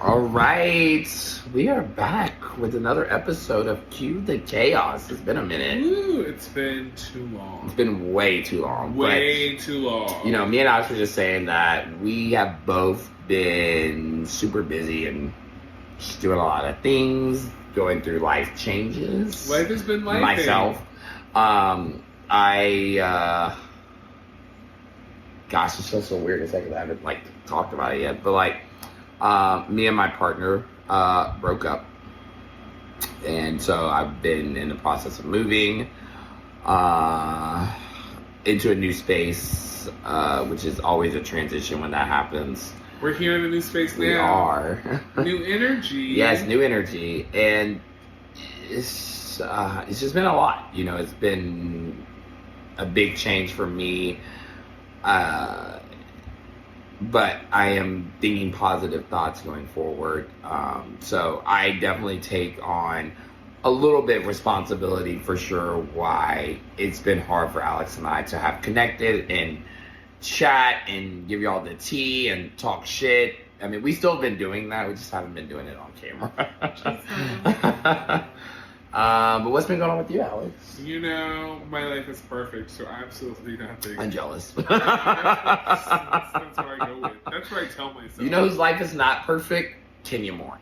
All right, we are back with another episode of Cue the Chaos. It's been a minute. Ooh, it's been too long. It's been way too long. Way too long. You know, me and Alex were just saying that we have both been super busy and just doing a lot of things, going through life changes. Life has been life. Myself. Gosh, it's just so weird to say because I haven't talked about it yet. But me and my partner broke up, and so I've been in the process of moving into a new space, which is always a transition when that happens. We're here in a new space now. We are. New energy. Yes, new energy, and it's just been a lot. You know, it's been a big change for me. But I am thinking positive thoughts going forward. So I definitely take on a little bit of responsibility for sure why it's been hard for Alex and I to have connected and chat and give y'all the tea and talk shit. I mean, we still have been doing that. We just haven't been doing it on camera. But what's been going on with you, Alex? You know, my life is perfect, so absolutely nothing. I'm jealous. That's what I go with. That's what I tell myself. You know whose life is not perfect? Kenya Moore.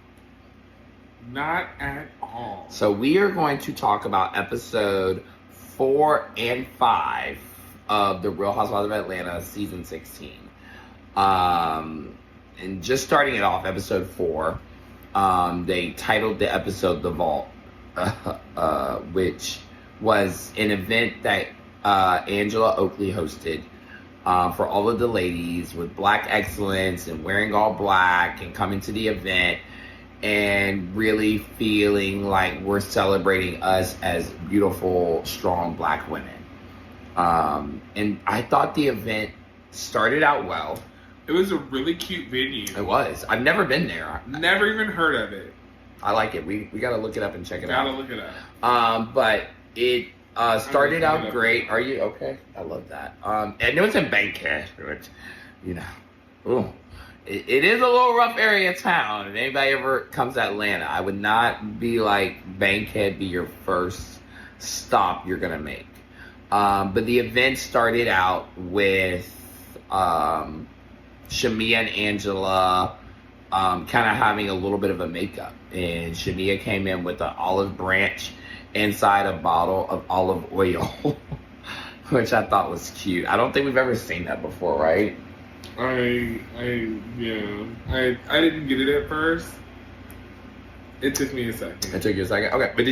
Not at all. So we are going to talk about episode 4 and 5 of The Real Housewives of Atlanta, season 16. And just starting it off, episode 4, they titled the episode The Vault. Which was an event that Angela Oakley hosted for all of the ladies with black excellence and wearing all black and coming to the event and really feeling like we're celebrating us as beautiful, strong black women. And I thought the event started out well. It was a really cute venue. It was. I've never been there. Never even heard of it. I like it. We got to look it up and check it out. Gotta look it up. But it started out great. Are you okay? I love that. And it was in Bankhead, which, you know, it is a little rough area of town. If anybody ever comes to Atlanta, I would not be like Bankhead be your first stop you're gonna make. But the event started out with Shamia and Angela kind of having a little bit of a makeup. And Shamia came in with an olive branch inside a bottle of olive oil, which I thought was cute. I don't think we've ever seen that before, right? I didn't get it at first. It took me a second. It took you a second? Okay. But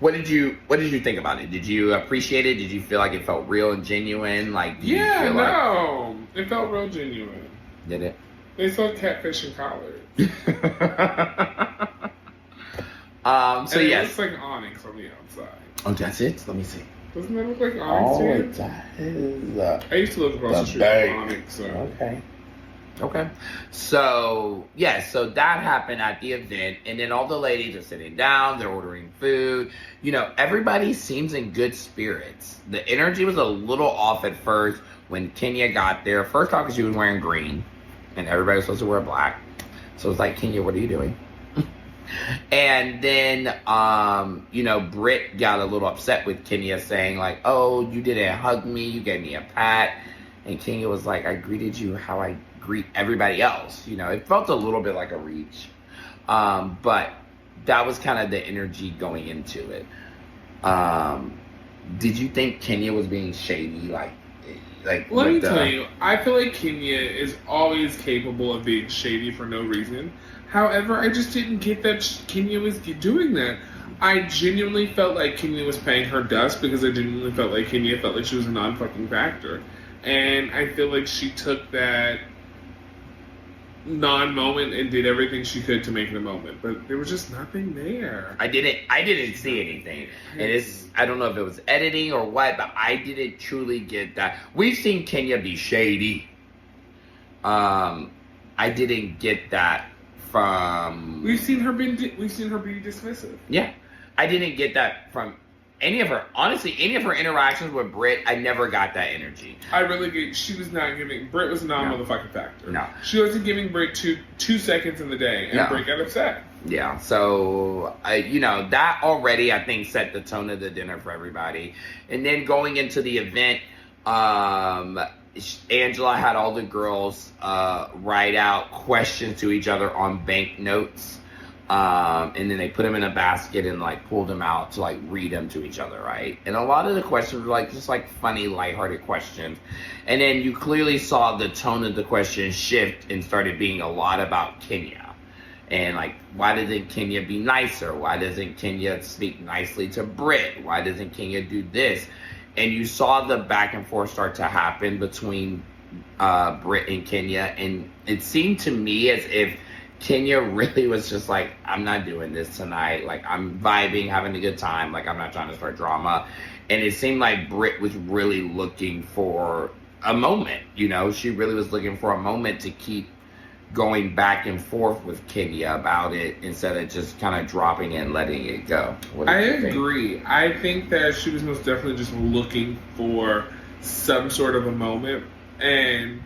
what did you think about it? Did you appreciate it? Did you feel like it felt real and genuine? It felt real genuine. Did it? They sold catfish and collards. So and it yes. looks like onyx on the outside. Oh, that's it? Let me see. Doesn't that look like onyx to you? That is I used to live across the street from onyx, so. Okay. So, so that happened at the event, and then all the ladies are sitting down, they're ordering food. You know, everybody seems in good spirits. The energy was a little off at first when Kenya got there. First off, because she was wearing green, and everybody was supposed to wear black. So it's like, Kenya, what are you doing? And then, Brit got a little upset with Kenya saying like, oh, you didn't hug me, you gave me a pat. And Kenya was like, I greeted you how I greet everybody else. You know, it felt a little bit like a reach. But that was kind of the energy going into it. Did you think Kenya was being shady? Let me tell you, I feel like Kenya is always capable of being shady for no reason. However, I just didn't get that Kenya was doing that. I genuinely felt like Kenya was paying her dust because I genuinely felt like Kenya felt like she was a non-fucking factor. And I feel like she took that non-moment and did everything she could to make it a moment. But there was just nothing there. I didn't see anything. And I don't know if it was editing or what, but I didn't truly get that. We've seen Kenya be shady. I didn't get that from... We've seen her be dismissive. Yeah. I didn't get that from any of her interactions with Brit, I never got that energy. She was not giving, Brit was not a motherfucking factor. No. She wasn't giving Brit 2 seconds in the day, and Brit got upset. Yeah, so, that already, I think, set the tone of the dinner for everybody. And then going into the event, Angela had all the girls write out questions to each other on banknotes. And then they put them in a basket and, pulled them out to, read them to each other, right? And a lot of the questions were, just, funny, lighthearted questions. And then you clearly saw the tone of the question shift and started being a lot about Kenya. And, why doesn't Kenya be nicer? Why doesn't Kenya speak nicely to Brit? Why doesn't Kenya do this? And you saw the back and forth start to happen between Brit and Kenya. And it seemed to me as if Kenya really was just I'm not doing this tonight. I'm vibing, having a good time. I'm not trying to start drama. And it seemed like Brit was really looking for a moment. She really was looking for a moment to keep going back and forth with Kenya about it instead of just kind of dropping it and letting it go. I agree. I think that she was most definitely just looking for some sort of a moment. And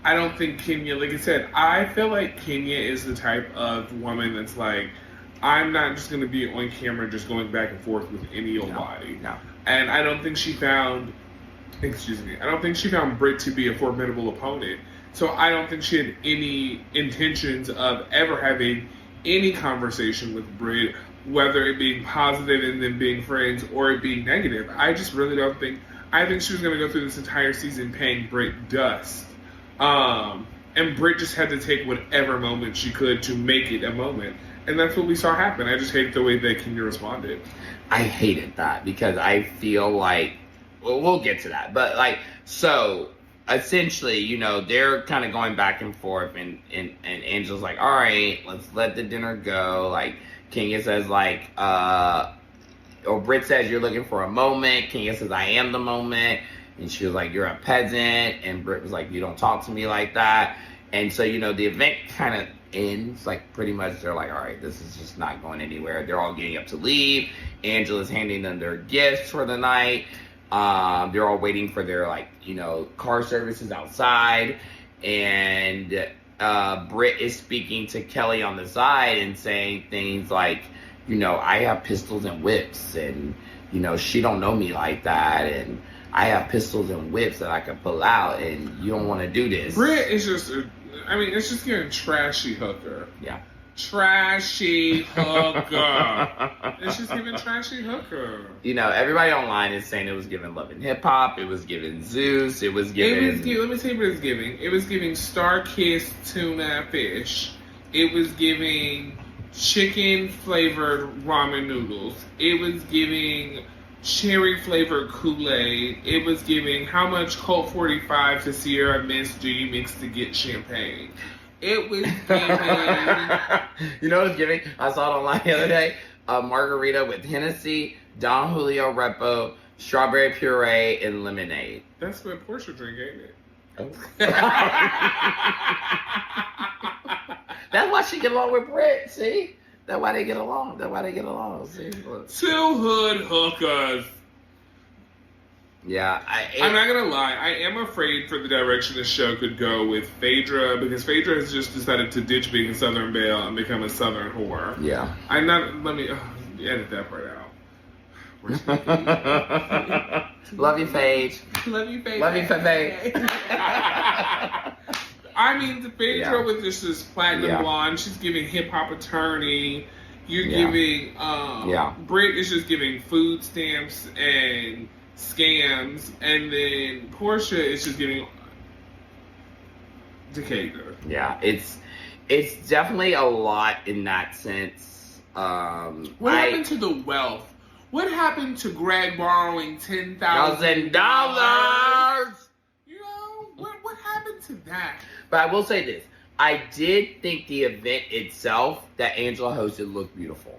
I don't think Kenya, like I said, I feel like Kenya is the type of woman that's I'm not just going to be on camera just going back and forth with any old body. No. And I don't think she found Brit to be a formidable opponent. So I don't think she had any intentions of ever having any conversation with Brit, whether it being positive and them being friends or it being negative. I just really don't think. I think she was going to go through this entire season paying Brit dust. And Brit just had to take whatever moment she could to make it a moment. And that's what we saw happen. I just hated the way that Kenya responded. I hated that because I feel we'll get to that. But so essentially, they're kind of going back and forth and Angela's all right, let's let the dinner go. Kenya says or Brit says, you're looking for a moment. Kenya says, I am the moment. And she was you're a peasant. And Brit was you don't talk to me like that. And so, the event kind of ends. Pretty much they're all right, this is just not going anywhere. They're all getting up to leave. Angela's handing them their gifts for the night. They're all waiting for their, car services outside. And Brit is speaking to Kelly on the side and saying things I have pistols and whips. And, she don't know me like that. And I have pistols and whips that I can pull out, and you don't want to do this. Brit is just, it's just getting trashy hooker. Yeah. Trashy hooker. It's just giving trashy hooker. Everybody online is saying it was giving Love and Hip Hop. It was giving Zeus. It was giving... let me tell you what it was giving. It was giving Star-Kissed tuna fish. It was giving chicken-flavored ramen noodles. It was giving cherry-flavored Kool-Aid. It was giving how much Colt 45 to Sierra Mist do you mix to get champagne? It was giving... You know what it was giving? I saw it online the other day. A margarita with Hennessy, Don Julio Repo, strawberry puree, and lemonade. That's what Portia drink, ain't it? Oh. That's why she get along with Brit, see? That's why they get along. See? Look. Two hood hookers. Yeah, I'm not gonna lie. I am afraid for the direction the show could go with Phaedra, because Phaedra has just decided to ditch being a Southern Belle and become a Southern whore. Yeah. I'm not. Let me edit that part out. Love you, Paige. Love you, Paige. Love you, Paige. I mean, the Phaedra with this platinum blonde. She's giving hip hop attorney. You're giving. Brit is just giving food stamps and scams, and then Portia is just giving Decatur. Yeah, it's definitely a lot in that sense. What happened to the wealth? What happened to Greg borrowing $10,000? You know, what happened to that? But I will say this. I did think the event itself that Angela hosted looked beautiful.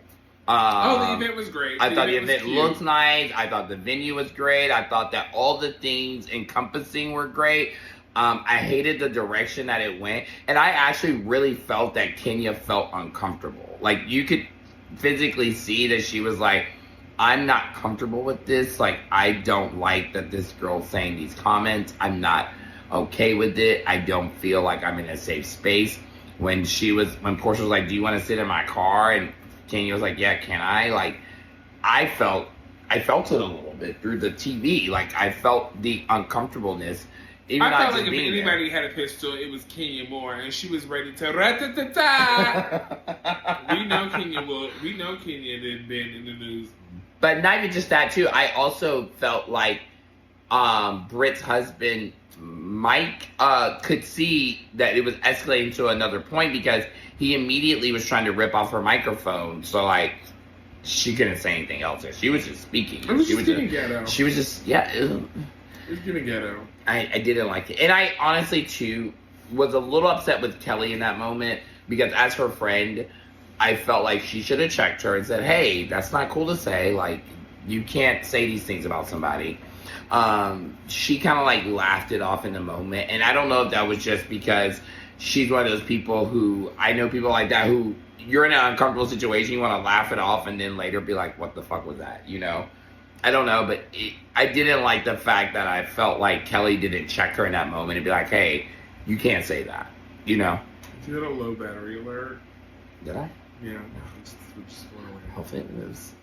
The event was great. I thought the event looked nice. I thought the venue was great. I thought that all the things encompassing were great. I hated the direction that it went. And I actually really felt that Kenya felt uncomfortable. Like, you could physically see that she was like, I'm not comfortable with this. Like, I don't like that this girl's saying these comments. I'm not okay with it. I don't feel like I'm in a safe space. When Portia was like, do you want to sit in my car? And Kenya was like, yeah, can I? Like, I felt it a little bit through the TV. Like, I felt the uncomfortableness. I felt like if anybody had a pistol, it was Kenya Moore, and she was ready to rat-ta-ta-ta. We know Kenya had been in the news. But not even just that, too. I also felt like Brit's husband, Mike, could see that it was escalating to another point because he immediately was trying to rip off her microphone. So, like, she couldn't say anything else. She was just speaking. It was just getting ghetto. She was just, yeah. It was getting ghetto. I didn't like it. And I honestly, too, was a little upset with Kelly in that moment because as her friend, I felt like she should have checked her and said, hey, that's not cool to say. Like, you can't say these things about somebody. She kind of like laughed it off in the moment. And I don't know if that was just because she's one of those people who, I know people like that who, you're in an uncomfortable situation, you want to laugh it off and then later be like, what the fuck was that? You know? I don't know, but I didn't like the fact that I felt like Kelly didn't check her in that moment and be like, hey, you can't say that. You know? You had a low battery alert. Did I? Yeah. Hopefully it was.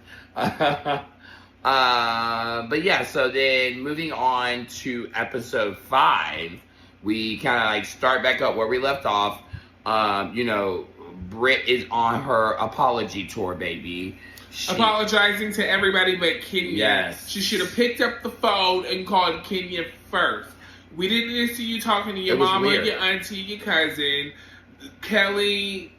But yeah, so then moving on to episode 5, we kind of like start back up where we left off. You know, Brit is on her apology tour, baby. Apologizing to everybody but Kenya. Yes. She should have picked up the phone and called Kenya first. We didn't need to see you talking to your mama, your auntie, your cousin, Kelly,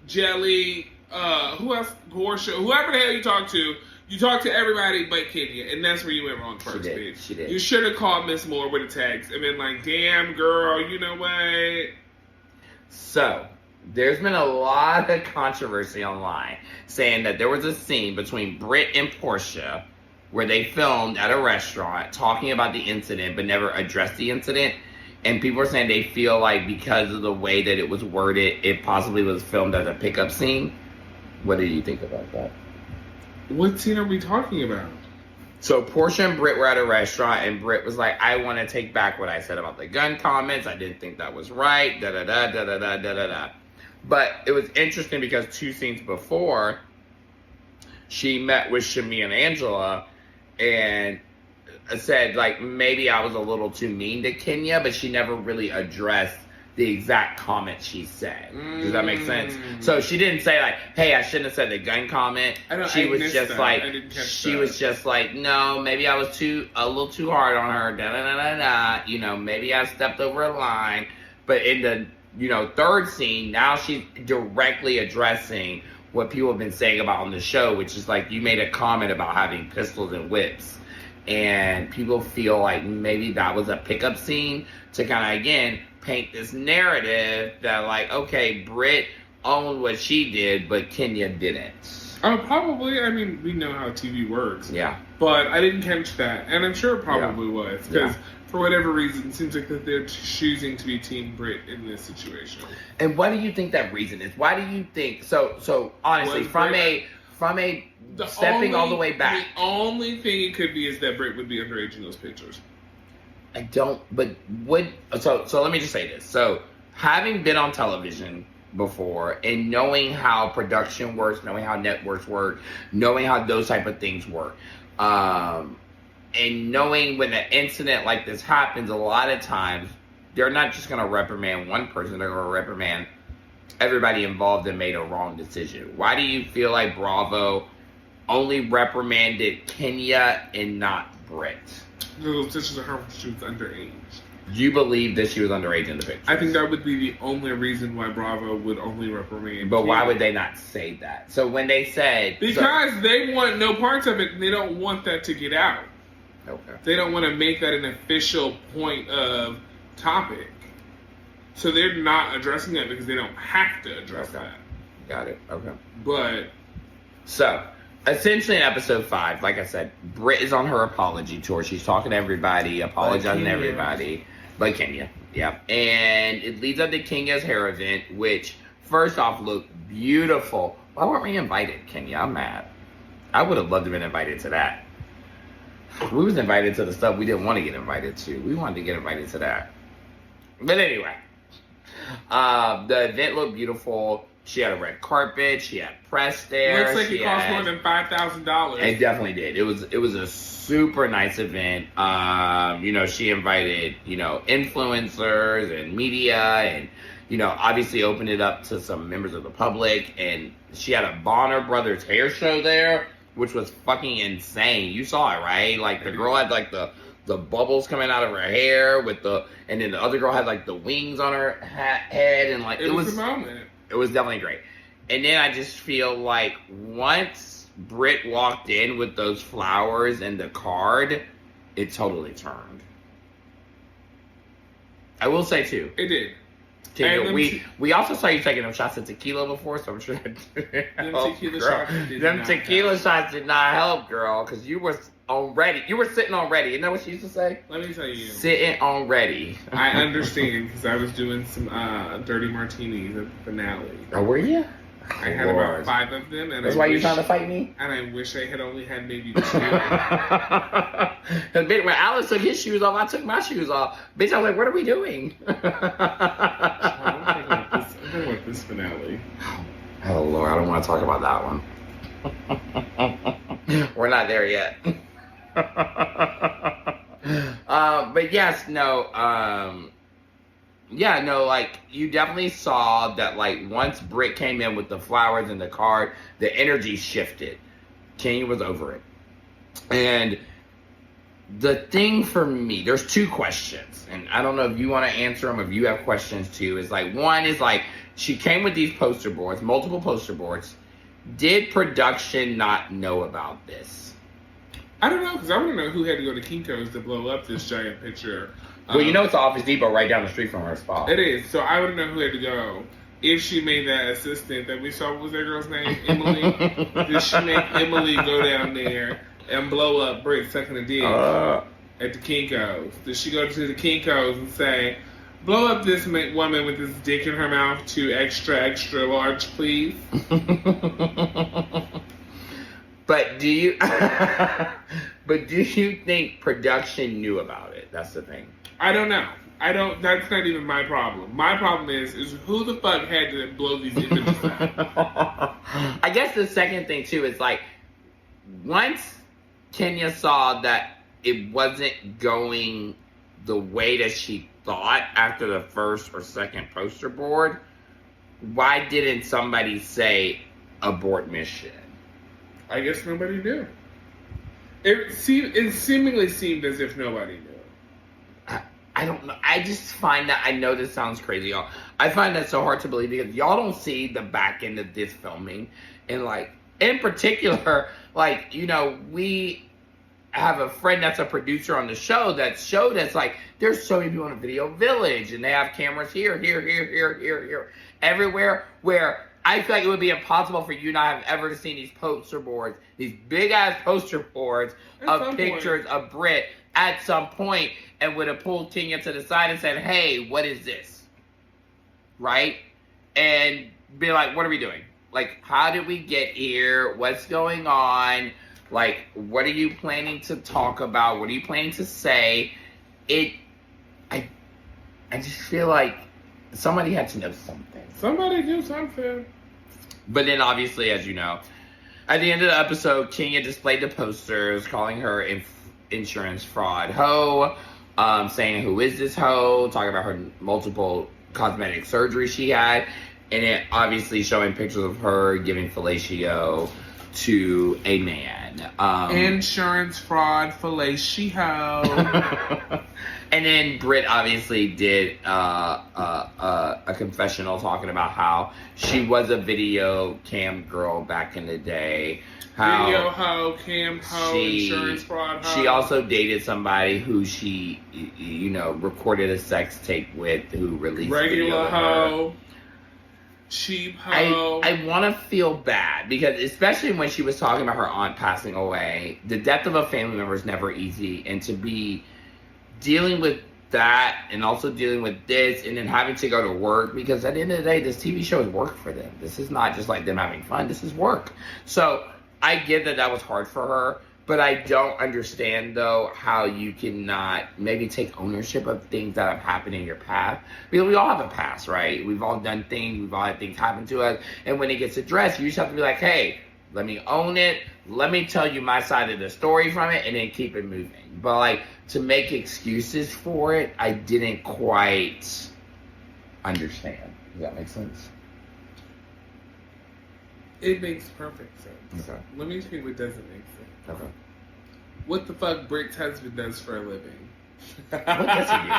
Jelly, who else? Portia, whoever the hell you talked to. You talked to everybody but Kenya, and that's where you went wrong first, bitch. She did. You should have called Miss Moore with a text and been like, damn, girl, you know what? So, there's been a lot of controversy online saying that there was a scene between Brit and Portia where they filmed at a restaurant talking about the incident but never addressed the incident. And people are saying they feel like because of the way that it was worded, it possibly was filmed as a pickup scene. What do you think about that? What scene are we talking about? So Portia and Brit were at a restaurant, and Brit was like, I want to take back what I said about the gun comments. I didn't think that was right. Da-da-da, da-da-da, da-da-da. But it was interesting because 2 scenes before, she met with Shami and Angela and said, like, maybe I was a little too mean to Kenya, but she never really addressed the exact comment she said. Does that make sense? So she didn't say, like, hey, I shouldn't have said the gun comment. She was just like, no, maybe I was a little too hard on her. Da-da-da-da-da. You know, maybe I stepped over a line. But in the, you know, 3rd scene, now she's directly addressing what people have been saying about on the show, which is like, you made a comment about having pistols and whips. And people feel like maybe that was a pickup scene to kind of, again, paint this narrative that, like, okay, Brit owned what she did, but Kenya didn't. Oh, probably. I mean, we know how TV works. Yeah. But I didn't catch that. And I'm sure it probably was. Because for whatever reason, it seems like that they're choosing to be Team Brit in this situation. And what do you think that reason is? Why do you think... So honestly, from a stepping all the way back... The only thing it could be is that Brit would be underage in those pictures. I don't, but so let me just say this. So, having been on television before and knowing how production works, knowing how networks work, knowing how those type of things work, and knowing when an incident like this happens, a lot of times, they're not just going to reprimand one person, they're going to reprimand everybody involved that made a wrong decision. Why do you feel like Bravo only reprimanded Kenya and not Brit? Those pictures of her when she was underage. You believe that she was underage in the picture? I think that would be the only reason why Bravo would only reprimand. But why would they not say that? So when they said... Because they want no parts of it and they don't want that to get out. Okay. They don't want to make that an official point of topic. So they're not addressing that because they don't have to address that. Got it. Okay. But... So... Essentially, in episode 5, like I said, Brit is on her apology tour. She's talking to everybody, apologizing to everybody. But Kenya, yeah. And it leads up to Kenya's hair event, which, first off, looked beautiful. Why weren't we invited, Kenya? I'm mad. I would have loved to have been invited to that. We was invited to the stuff we didn't want to get invited to. We wanted to get invited to that. But anyway, the event looked beautiful. She had a red carpet. She had press there. Looks like it cost more than $5,000. It definitely did. It was a super nice event. She invited, influencers and media and, obviously opened it up to some members of the public. And she had a Bonner Brothers hair show there, which was fucking insane. You saw it, right? Like, the girl had, like, the bubbles coming out of her hair and then the other girl had, like, the wings on her head. And, like, it was a moment. It was definitely great. And then I just feel like once Brit walked in with those flowers and the card, it totally turned. I will say, too. It did. We also saw you taking them shots of tequila before, so I'm sure them tequila shots did not help, girl, because you were on ready. You were sitting on ready. Isn't that what she used to say? Let me tell you. Sitting on ready. I understand, because I was doing some dirty martinis at the finale. Oh, were you? I had about 5 of them. And that's why you're trying to fight me? And I wish I had only had maybe 2. When Alex took his shoes off, I took my shoes off. Bitch, I was like, what are we doing? I'm going with this finale. Oh, Lord, I don't want to talk about that one. We're not there yet. But yes, like, you definitely saw that, like, once Brit came in with the flowers and the card, the energy shifted. Kenya was over it. And the thing for me, there's 2 questions, and I don't know if you want to answer them, if you have questions too, is like, one is like, she came with these poster boards, multiple poster boards. Did production not know about this? I don't know, because I want to know who had to go to Kinko's to blow up this giant picture. Well, it's Office Depot right down the street from her spot. It is. So I want to know who had to go. If she made that assistant that we saw, what was that girl's name? Emily? Did she make Emily go down there and blow up Brit sucking a dick at the Kinko's? Did she go to the Kinko's and say, blow up this woman with this dick in her mouth to extra, extra large, please? But do you think production knew about it? That's the thing. I don't know. That's not even my problem. My problem is who the fuck had to blow these images out? I guess the second thing too is like, once Kenya saw that it wasn't going the way that she thought after the first or second poster board, why didn't somebody say abort mission? I guess nobody knew. It seemingly seemed as if nobody knew. I don't know. I just find that, I know this sounds crazy, y'all. I find that so hard to believe because y'all don't see the back end of this filming. And, like, in particular, like, we have a friend that's a producer on the show that showed us, like, there's so many people in a video village and they have cameras here, everywhere, where I feel like it would be impossible for you not have ever seen these poster boards, these big-ass poster boards of pictures of Brit at some point, and would have pulled Kenya to the side and said, hey, what is this? Right? And be like, what are we doing? Like, how did we get here? What's going on? Like, what are you planning to talk about? What are you planning to say? I just feel like somebody had to know something. Somebody knew something. But then, obviously, as you know, at the end of the episode, Kenya displayed the posters calling her insurance fraud hoe, saying who is this hoe, talking about her multiple cosmetic surgeries she had, and it obviously showing pictures of her giving fellatio to a man. Insurance fraud fellatio. And then Brit obviously did a confessional talking about how she was a video cam girl back in the day. How video hoe, cam hoe, insurance fraud hoe. She also dated somebody who she, recorded a sex tape with, who released regular hoe, cheap hoe. I want to feel bad because, especially when she was talking about her aunt passing away, the death of a family member is never easy, and to be dealing with that and also dealing with this and then having to go to work, because at the end of the day, this TV show is work for them. This is not just like them having fun. This is work. So I get that was hard for her, but I don't understand, though, how you cannot maybe take ownership of things that have happened in your past. Because we all have a past, right? We've all done things. We've all had things happen to us. And when it gets addressed, you just have to be like, hey, let me own it. Let me tell you my side of the story from it, and then keep it moving. But, like, to make excuses for it, I didn't quite understand. Does that make sense? It makes perfect sense. Okay. Let me tell you what doesn't make sense. Okay. What the fuck Brit's husband does for a living? What does he do?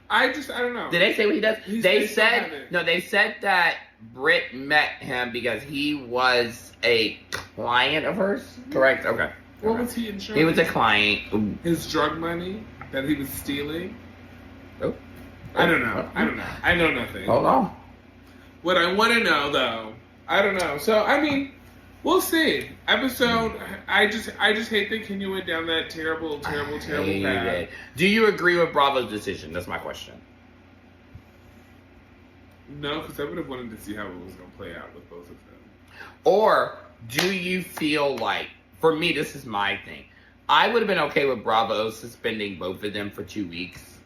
I don't know. Did they say what he does? They said haven't. that Brit met him because he was a client of hers. Correct? Okay. What was he insuring? He was a client. His drug money that he was stealing? Oh. I don't know. I know nothing. Hold on. What I want to know, though, I don't know. So, I mean, we'll see. Episode, I just hate that Kenya went down that terrible path. Do you agree with Bravo's decision? That's my question. No, because I would have wanted to see how it was going to play out with both of them. Or do you feel like, for me, this is my thing. I would have been okay with Bravo suspending both of them for 2 weeks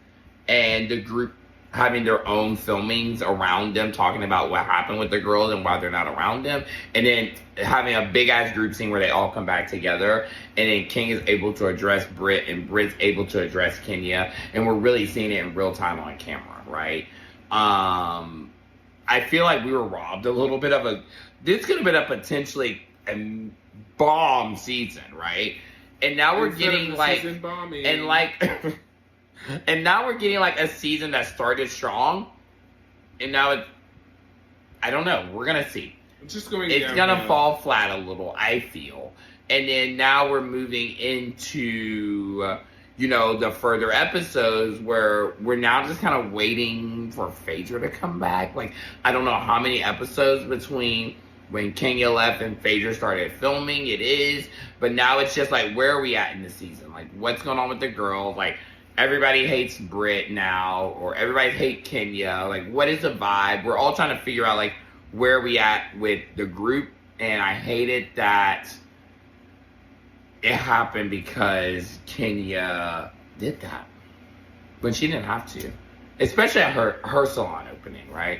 and the group having their own filmings around them talking about what happened with the girls and why they're not around them, and then having a big ass group scene where they all come back together, and then King is able to address Brit and Brit's able to address Kenya, and we're really seeing it in real time on camera, right? I feel like we were robbed a little bit of this could have been a potentially bomb season, right? And now we're getting like, and like, and now we're getting like a season that started strong, and now I don't know. We're gonna see. It's gonna fall flat a little, I feel. And then now we're moving into, the further episodes where we're now just kind of waiting for Phaedra to come back. Like, I don't know how many episodes between when Kenya left and Phaedra started filming it is, but now it's just like, where are we at in the season? Like, what's going on with the girls? Like, everybody hates Brit now, or everybody hates Kenya. Like, what is the vibe? We're all trying to figure out, like, where are we at with the group, and I hated that it happened because Kenya did that when she didn't have to, especially at her salon opening, right?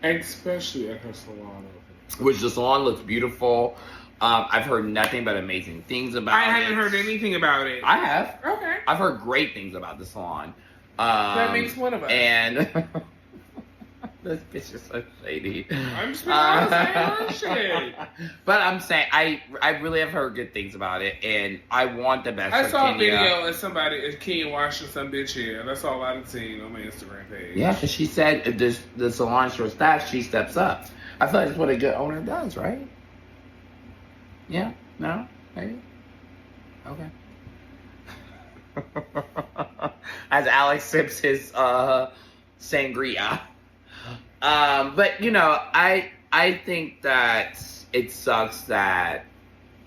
Especially at her salon opening. Which the salon looks beautiful. I've heard nothing but amazing things about it. I haven't heard anything about it. I have. Okay. I've heard great things about the salon. That makes one of us. And this bitch is so shady. I'm just saying shit. But I'm saying I really have heard good things about it, and I want the best. I for saw Kenya. a video of somebody Kenya washing some bitch hair. That's all I've seen on my Instagram page. Yeah, because she said if the salon short staff, she steps up. I feel like that's what a good owner does, right? Yeah? No? Maybe? Okay. As Alex sips his sangria. But, I think that it sucks that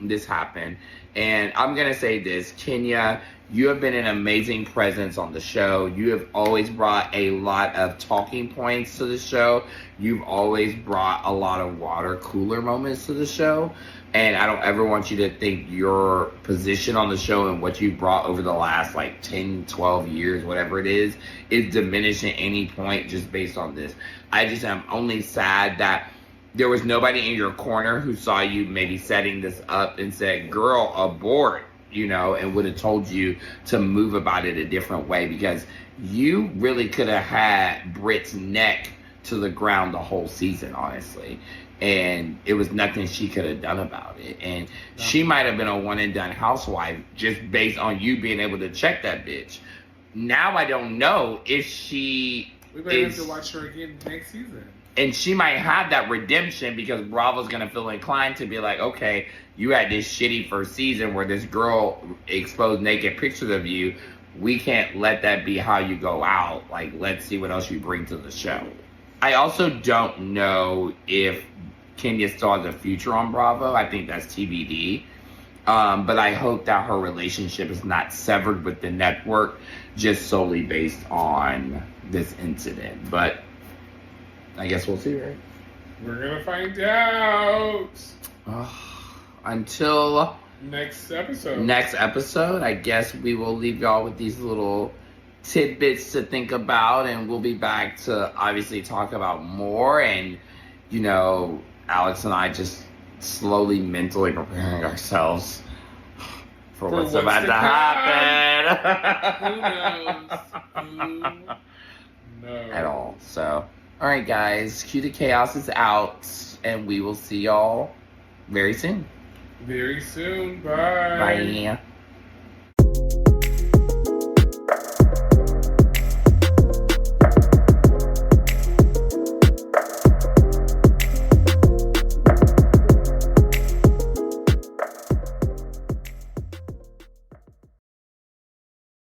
this happened. And I'm going to say this. Kenya, you have been an amazing presence on the show. You have always brought a lot of talking points to the show. You've always brought a lot of water cooler moments to the show. And I don't ever want you to think your position on the show and what you brought over the last 10, 12 years, whatever it is diminished at any point just based on this. I just am only sad that there was nobody in your corner who saw you maybe setting this up and said, girl, abort, and would have told you to move about it a different way, because you really could have had Brit's neck to the ground the whole season, honestly. And it was nothing she could have done about it. And she might have been a one and done housewife just based on you being able to check that bitch. Now I don't know if she we might have to watch her again next season. And she might have that redemption because Bravo's going to feel inclined to be like, okay, you had this shitty first season where this girl exposed naked pictures of you. We can't let that be how you go out. Let's see what else you bring to the show. I also don't know if Kenya still has a future on Bravo. I think that's TBD. But I hope that her relationship is not severed with the network just solely based on this incident. But I guess we'll see, right? We're going to find out. until next episode. I guess we will leave y'all with these little tidbits to think about, and we'll be back to obviously talk about more. And Alex and I just slowly mentally preparing ourselves for what's about to happen. Who knows? At all. So, all right, guys, Cue the Chaos is out, and we will see y'all very soon. Very soon. Bye. Bye.